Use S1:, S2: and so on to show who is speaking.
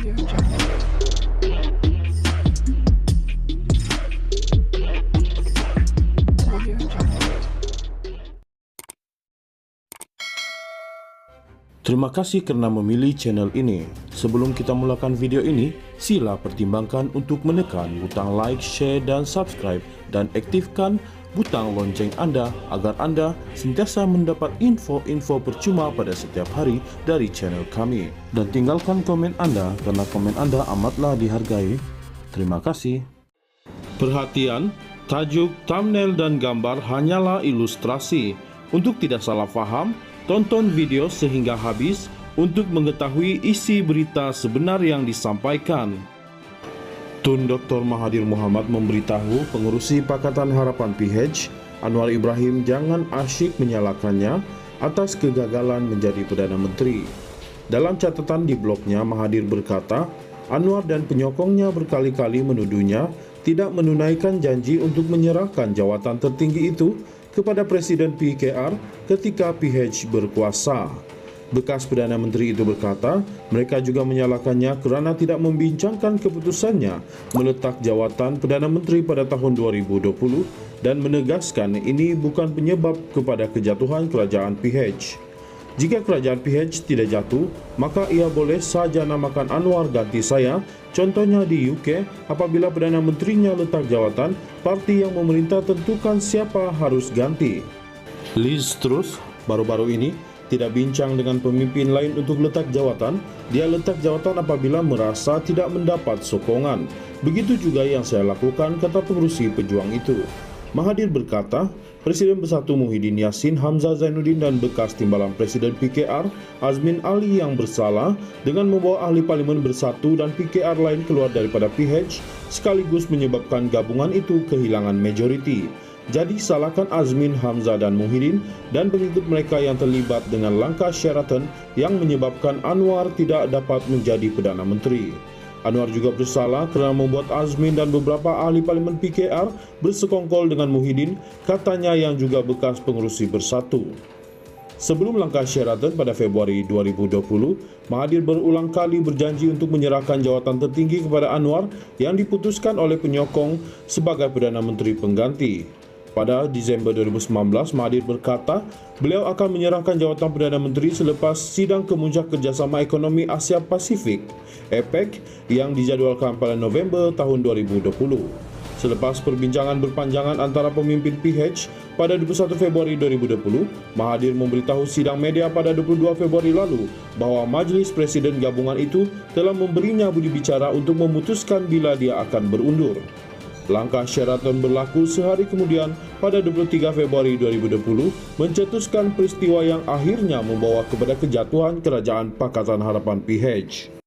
S1: Terima kasih karena memilih channel ini. Sebelum kita mulakan video ini, sila pertimbangkan untuk menekan butang like, share, dan subscribe, dan aktifkan butang lonceng Anda agar Anda sentiasa mendapat info-info percuma pada setiap hari dari channel kami. Dan tinggalkan komen Anda karena komen Anda amatlah dihargai. Terima kasih. Perhatian, tajuk, thumbnail, dan gambar hanyalah ilustrasi. Untuk tidak salah faham, tonton video sehingga habis untuk mengetahui isi berita sebenar yang disampaikan. Tun Dr. Mahathir Mohamad memberitahu pengurusi Pakatan Harapan PH, Anwar Ibrahim jangan asyik menyalahkannya atas kegagalan menjadi Perdana Menteri. Dalam catatan di blognya, Mahathir berkata, Anwar dan penyokongnya berkali-kali menuduhnya tidak menunaikan janji untuk menyerahkan jawatan tertinggi itu kepada Presiden PKR ketika PH berkuasa. Bekas Perdana Menteri itu berkata, mereka juga menyalahkannya kerana tidak membincangkan keputusannya meletak jawatan Perdana Menteri pada tahun 2020 dan menegaskan ini bukan penyebab kepada kejatuhan kerajaan PH. Jika kerajaan PH tidak jatuh, maka ia boleh saja namakan Anwar ganti saya. Contohnya di UK, apabila Perdana Menterinya letak jawatan, parti yang memerintah tentukan siapa harus ganti. Liz terus, baru-baru ini, tidak bincang dengan pemimpin lain untuk letak jawatan. Dia letak jawatan apabila merasa tidak mendapat sokongan. Begitu juga yang saya lakukan, kata pengurusi pejuang itu. Mahathir berkata, Presiden Bersatu Muhyiddin Yassin, Hamzah Zainuddin, dan bekas timbalan Presiden PKR, Azmin Ali yang bersalah dengan membawa ahli parlimen Bersatu dan PKR lain keluar daripada PH, sekaligus menyebabkan gabungan itu kehilangan majoriti. Jadi salahkan Azmin, Hamzah, dan Muhyiddin dan pengikut mereka yang terlibat dengan langkah Sheraton yang menyebabkan Anwar tidak dapat menjadi Perdana Menteri. Anwar juga bersalah kerana membuat Azmin dan beberapa ahli parlimen PKR bersekongkol dengan Muhyiddin, katanya yang juga bekas pengurusi Bersatu. Sebelum langkah Sheraton pada Februari 2020, Mahathir berulang kali berjanji untuk menyerahkan jawatan tertinggi kepada Anwar yang diputuskan oleh penyokong sebagai Perdana Menteri pengganti. Pada Disember 2019, Mahathir berkata beliau akan menyerahkan jawatan Perdana Menteri selepas sidang kemuncak kerjasama ekonomi Asia Pasifik (APEC) yang dijadualkan pada November tahun 2020. Selepas perbincangan berpanjangan antara pemimpin PH pada 21 Februari 2020, Mahathir memberitahu sidang media pada 22 Februari lalu bahawa Majlis Presiden Gabungan itu telah memberinya budi bicara untuk memutuskan bila dia akan berundur. Langkah Sheraton berlaku sehari kemudian pada 23 Februari 2020 mencetuskan peristiwa yang akhirnya membawa kepada kejatuhan Kerajaan Pakatan Harapan PH.